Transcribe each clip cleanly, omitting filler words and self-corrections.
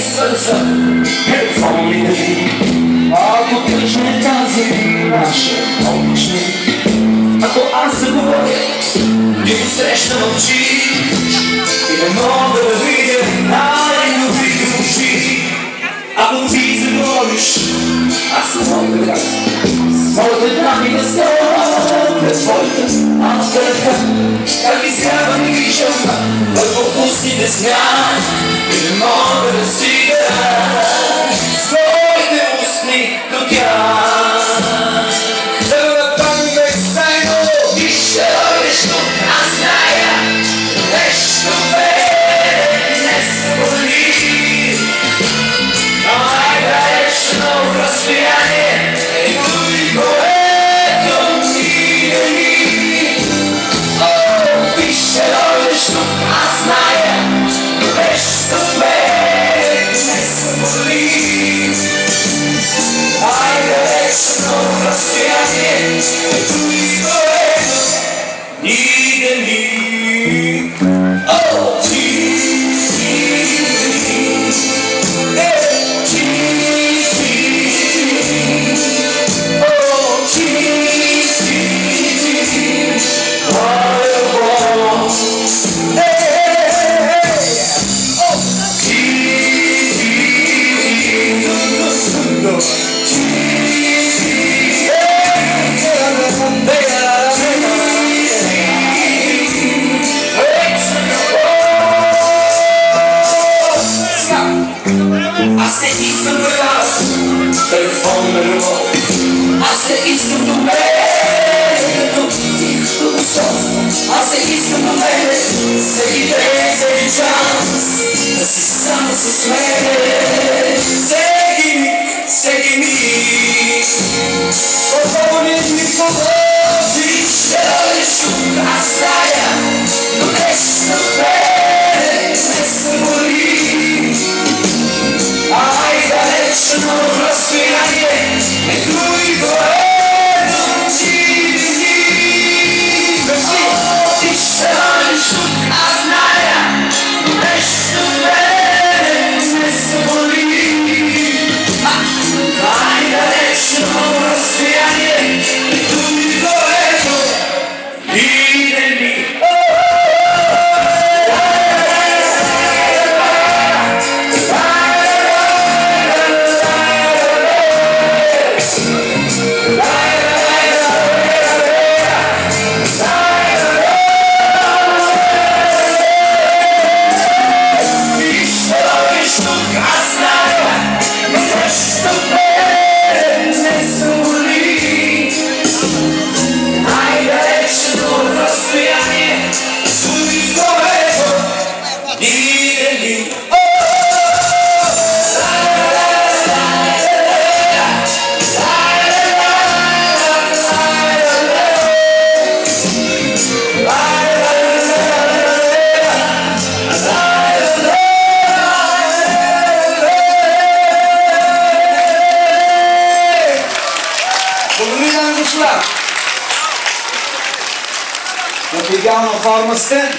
сърца, телефони, ако тъчне тази наша обична. Ако аз заговоря, ти го среща мълчи и не мога да видя най-добрите очи. Ако ти заговориш, аз не мога да кажа. Моята драми не става пред твоята алтерка. Как изява ми виждам върху устните смях и не мога да стига своите устни до тях. Да го направим заедно и ще дойдеш тук, аз зная нещо не се боли. Но най-далечно разстояние е той, което мине ми. О, и ще дойдеш тук, аз зная нещо не се боли. Най-далечно разстояние е той, което мине ми. О, ти. Аз не искам да дам телефонна любов. Аз не искам до мене като тихо усов. Аз не искам до мене всеки ден, всеки час да си само с мене. Всеки миг позволиш ми положиш. Ще дойдеш тук, аз зная, но нещо не се боли. Най-далечно разстояние е той, което ти вини. Ти ще дойдеш тук, аз зная, но нещо не се боли. Най-далечно разстояние е той, което иде ми. В идеална форма сте.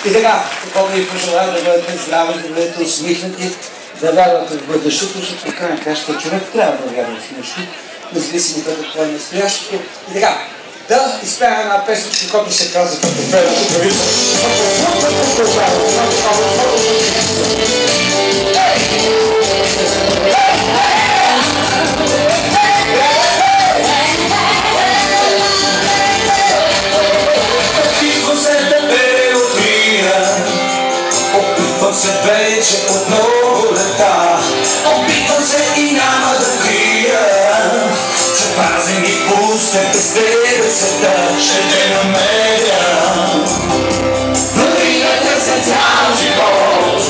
И така, какво ви пожелая да бъдете здрави, да бъдете усмихнати, да вярвате в бъдещето, защото в крайна краща човек трябва да вярва в нещо, независимо какво е настоящето. И така, да изпеем една песенка, която се казва като певето правителство. Опитвам се вече отново лета. Опитвам се и няма да крия, че празен и пустен без тебе света ще те намеря. Дори да търся цял живот,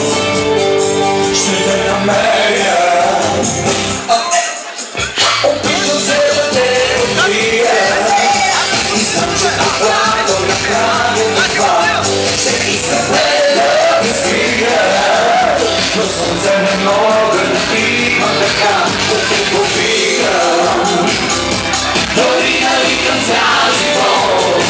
ще те намеря. Опитвам се да те открия и знам, че когато накрая на това ще искам да изкрия. Но слънце не мога да има така, да те повикам. Дори да викам цял живот,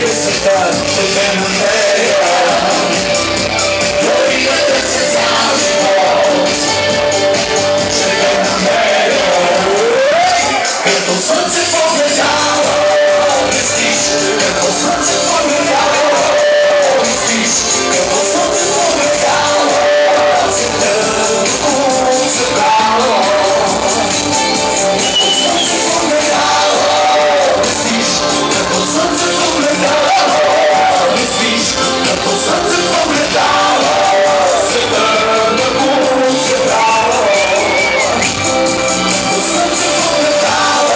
света ще те намеря. Дори да търся цял живот, ще те намеря. Като слънце погледало, блестиш, като слънце погледало, блестиш, като слънце погледало, светът събрало. Като слънце погледало, блестиш, като слънце погледало, блестиш, като слънце погледало, светът събрало. Като слънце погледало.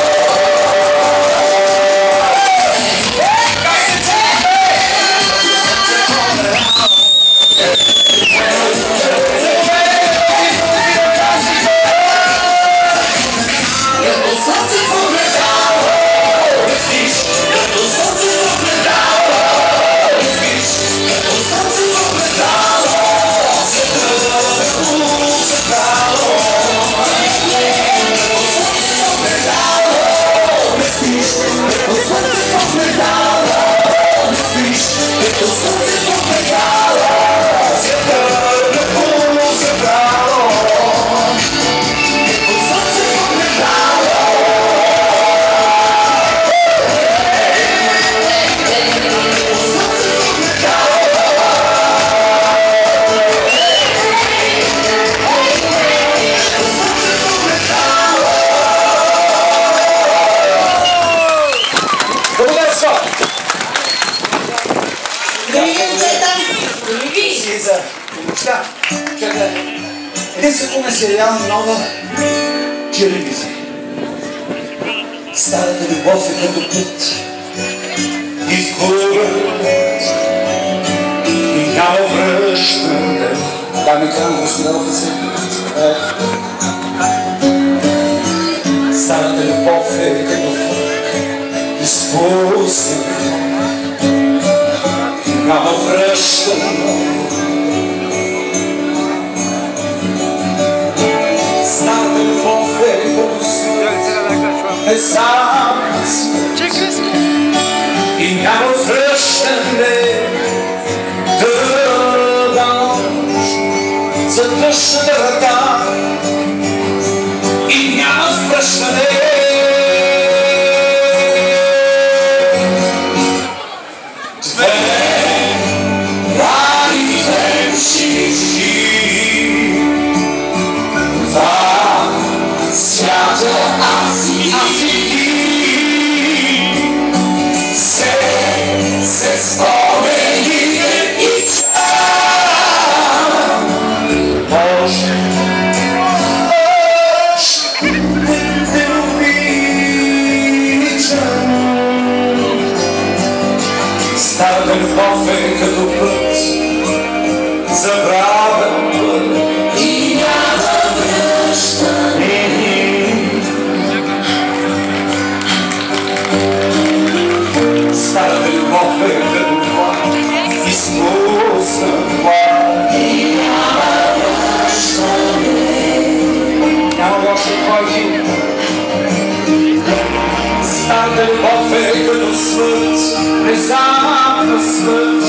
За помощта. Един секунден сериал, нова телевизия. Старата любов е като път изгорът и няма връщане. Дами и господа офицери, старата любов е като път изпуснат, няма връщане. Старата любов е като смърт, е само смърт и няма връщане. Дъдаш за дъжната ръка и няма връщане. Две рани, две шиши, два свята, аз и ти. Се спомените и чак. Боже, те обичам. Старата любов е като път, забравен път и няма връщане. Старата любов е като план, изпуснат план и няма връщане. Няма лошо твой. Старата любов е като смърт, внезапна смърт.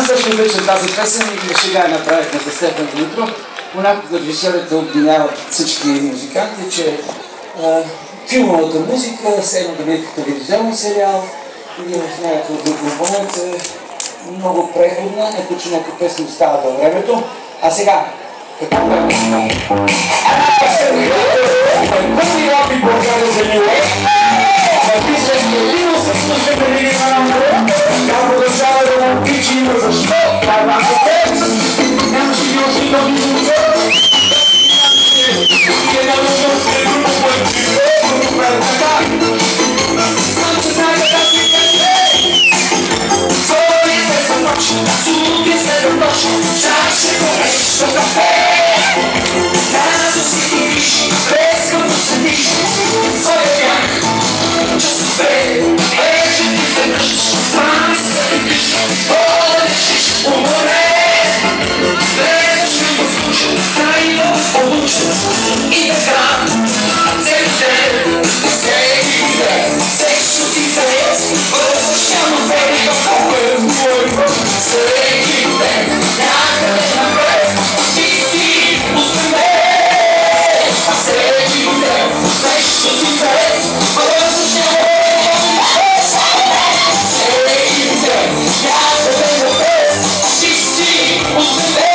Аз също обичам тази песен и сега я направихме за Стефан Димитров. Понякога режисьорите обвиняват всички музиканти, че филмовата музика, седно да видите телевизионен сериал или в някакъв друг момент е много преходна, ето че някаква песен остава във времето. А сега, какво правим? Първи лапи България за Ниле. Написах Лино с слушатели на Намро. Тя продължава да му пичи има защо. Това е ваша текст. Нямаше ги още нови звука. И една мъжовска група поети. Които правят така. Знам, че знаете да си къде. Твоите са нощи, зуби се до нощи. Чаше горещо кафе. Разо си и виж, без като седиш. Своя бях, че се спре. Вече ти се връщаш. Мами се ти виж, полетиш, уморен. Гледаш ми го случай, тайно получен. И така, всеки ден, сексо си заец. Възвършено верига по-първ мой. Всеки ден, някъде напред, ти си успех. Всеки ден, сексо си заец. Възвършено всеки ден, някъде напред, ти си успех.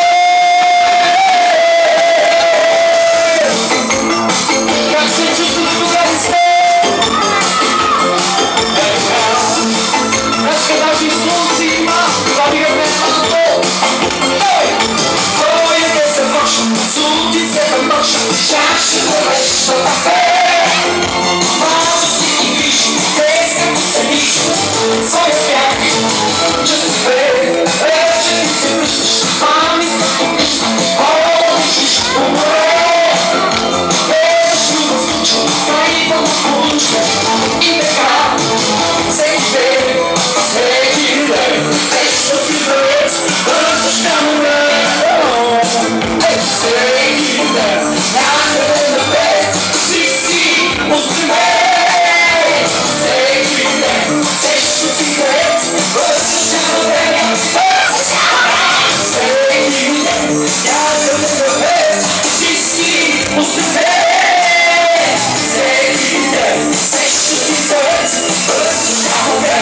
Как се чувстваш тогава с теб? Днес даже и слънце има, забираме малко. Твоите се вършат, сути се въмършат, чаша горещо кафе. Малко си и виж, днес като се виж, своя бях, че се спре. Вече ти се връщаш, мами се помиш, полетиш, уморен. Гледаш ми го случай, тайно го получа. И така, всеки ден, сексо си заец, вършаш към умрен. Всеки ден, някъде напред, ти си успех. Всеки ден, сексо си заец, вършаш към умрен. Всеки ден, някъде напред, ти си успех. Всеки ден, сексо си заец, вършаш към умрен.